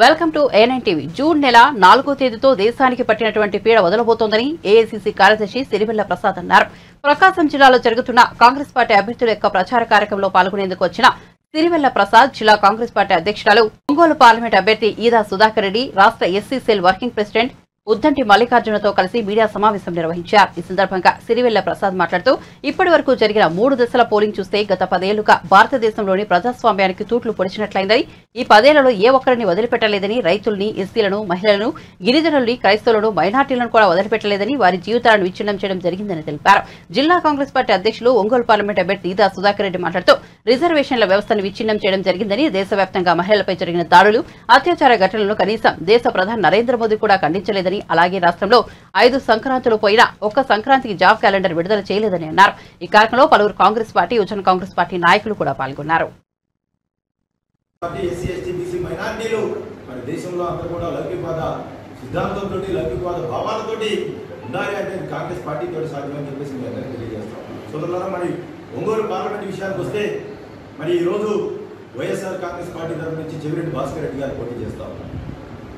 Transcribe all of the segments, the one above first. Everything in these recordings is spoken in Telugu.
Welcome to A9 TV. June నెల 4వ తేదీతో దేశానికి పట్టినటువంటి పీడ వదలబోతోందని ఏఐసీసీ కార్యదర్శి సిరివెల్ల ప్రసాద్ అన్నారు. ప్రకాశం జిల్లాలో జరుగుతున్న కాంగ్రెస్ పార్టీ అభ్యర్థుల యొక్క ప్రచార కార్యక్రమంలో పాల్గొనేందుకు వచ్చిన సిరివెల్ల ప్రసాద్ జిల్లా కాంగ్రెస్ పార్టీ అధ్యక్షురాలు ఒంగోలు పార్లమెంట్ అభ్యర్థి ఈదా సుధాకర్ రెడ్డి, రాష్ట్ర SC cell working president Uddanti మల్లికార్జునతో కలిసి మీడియా సమావేశం నిర్వహించారు. ఈ సందర్భంగా సిరివెల్ల ప్రసాద్ మాట్లాడుతూ ఇప్పటి వరకు జరిగిన 3 దశల పోలింగ్ చూస్తే గత 10 ఏళ్లుగా భారతదేశంలోని ప్రజాస్వామ్యానికి తూట్లు పొడిచినట్లయిందని, ఈ 10 ఏళ్లలో ఏ ఒక్కరిని వదిలిపెట్టలేదని, రైతుల్ని, ఎస్సీలను, మహిళలను, గిరిజనుల్ని, క్రైస్తవులను, మైనార్టీలను కూడా వదిలిపెట్టలేదని, వారి జీవితాలను విచ్ఛిన్నం చేయడం జరిగిందని తెలిపారు. జిల్లా కాంగ్రెస్ పార్టీ అధ్యక్షులు ఒంగోలు పార్లమెంట్ అభ్యర్థి ఈదా సుధాకర్ రెడ్డి మాట్లాడుతూ రిజర్వేషన్ల వ్యవస్థను విచ్ఛిన్నం చేయడం జరిగిందని, దేశవ్యాప్తంగా మహిళలపై జరిగిన దాడులు, అత్యాచార ఘటనలను కనీసం దేశ ప్రధాని నరేంద్ర మోదీ కూడా ఖండించలేదని, అలాగే రాష్ట్రంలో 5 సంక్రాంతులు పోయినా ఒక్క సంక్రాంతికి జాబ్ క్యాలెండర్ విడుదల చేయలేదని అన్నారు. ఈ కార్యక్రమంలో పలువురు కాంగ్రెస్ పార్టీ, యువజన కాంగ్రెస్ పార్టీ నాయకులు కూడా పాల్గొన్నారు. ఒంగోలు పార్లమెంట్ విషయానికి వస్తే మరి ఈరోజు వైఎస్ఆర్ కాంగ్రెస్ పార్టీ తరఫు నుంచి చెవిరెడ్డి భాస్కర్ రెడ్డి గారు పోటీ చేస్తా ఉన్నారు.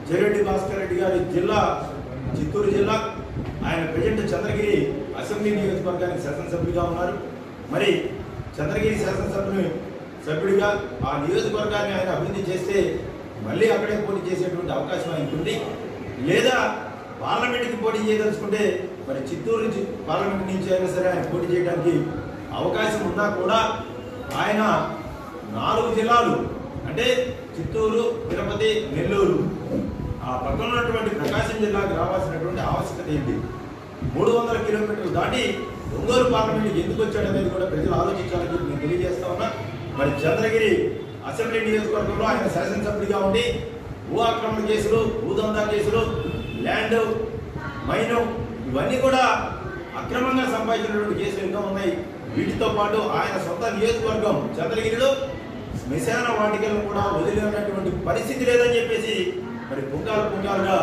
చెవిరెడ్డి భాస్కర్ రెడ్డి గారి జిల్లా చిత్తూరు జిల్లా. ఆయన ప్రజెంట్ చంద్రగిరి అసెంబ్లీ నియోజకవర్గానికి శాసనసభ్యుడిగా ఉన్నారు. మరి చంద్రగిరి సభ్యుడిగా ఆ నియోజకవర్గాన్ని ఆయన అభివృద్ధి చేస్తే మళ్ళీ అక్కడే పోటీ చేసేటువంటి అవకాశం ఆయనకుంది. లేదా పార్లమెంట్కి పోటీ చేయదలుచుకుంటే మరి చిత్తూరు పార్లమెంట్ నుంచి అయినా సరే ఆయన పోటీ చేయడానికి అవకాశం ఉన్నా కూడా ఆయన 4 జిల్లాలు అంటే చిత్తూరు, తిరుపతి, నెల్లూరు, ఆ పక్కన ఉన్నటువంటి ప్రకాశం జిల్లాకు రావాల్సినటువంటి ఆవశ్యకత ఏంటి? 300 కిలోమీటర్లు దాటి ఒంగోలు పార్లమెంట్కి ఎందుకు వచ్చాడనేది కూడా ప్రజలు ఆలోచించాలని చెప్పి నేను తెలియజేస్తా ఉన్నా. మరి చంద్రగిరి అసెంబ్లీ నియోజకవర్గంలో ఆయన శాసనసభ్యుడిగా ఉండి భూ ఆక్రమణ కేసులు, భూదందా కేసులు, ల్యాండ్ మైను ఇవన్నీ కూడా అక్రమంగా సంపాదించినటువంటి కేసులు ఎన్నో ఉన్నాయి. వీటితో పాటు ఆయన సొంత నియోజకవర్గం చంద్రగిరిలో శ్మశాన వాటికలను కూడా వదిలినటువంటి పరిస్థితి లేదని చెప్పేసి మరి పుంకాలుగా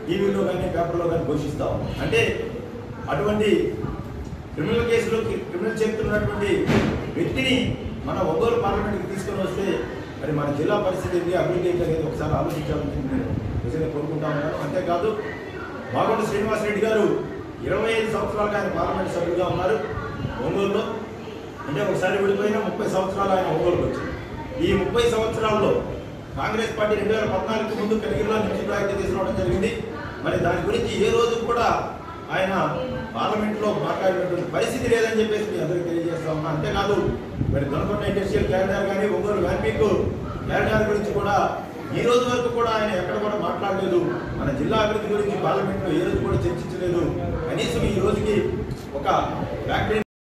టీవీలో కానీ పేపర్లో కానీ ఘోషిస్తాం. అంటే అటువంటి క్రిమినల్ కేసులు, క్రిమినల్ చెప్తున్నటువంటి వ్యక్తిని మన ఒంగోలు పార్లమెంట్కి తీసుకొని వస్తే మరి మన జిల్లా పరిస్థితి ఏంటి, అభివృద్ధి ఏంటి అనేది ఒకసారి ఆలోచించాలని నేను నిజంగా కోరుకుంటా ఉన్నాను. అంతేకాదు మాగొండ శ్రీనివాసరెడ్డి గారు 25 సంవత్సరాలుగా ఆయన పార్లమెంట్ సభ్యులుగా ఉన్నారు ఒంగోలులో. అంటే ఒకసారి విడిపోయిన 30 సంవత్సరాలు ఆయన ఒంగోలుకు వచ్చింది. ఈ 30 సంవత్సరాల్లో కాంగ్రెస్ పార్టీ 2014కి ముందు కలిగిలో నిశ్చితాయితీ తీసుకురావడం జరిగింది. మరి దాని గురించి ఏ రోజు కూడా ఆయన పార్లమెంట్లో మాట్లాడినటువంటి పరిస్థితి లేదని చెప్పేసి మీ అందరికీ తెలియజేస్తా ఉన్నా. అంతేకాదు మరి దొనకొండ ఇండస్ట్రియల్ క్యారిడార్ కానీ, ఒంగోలు వ్యాన్పిక్ క్యారిడార్ గురించి కూడా ఈ రోజు వరకు కూడా ఆయన ఎక్కడ కూడా మాట్లాడలేదు. మన జిల్లా అభివృద్ధి గురించి పార్లమెంట్లో ఏ రోజు కూడా చర్చించలేదు. కనీసం ఈ రోజుకి ఒక ఫ్యాక్టరీ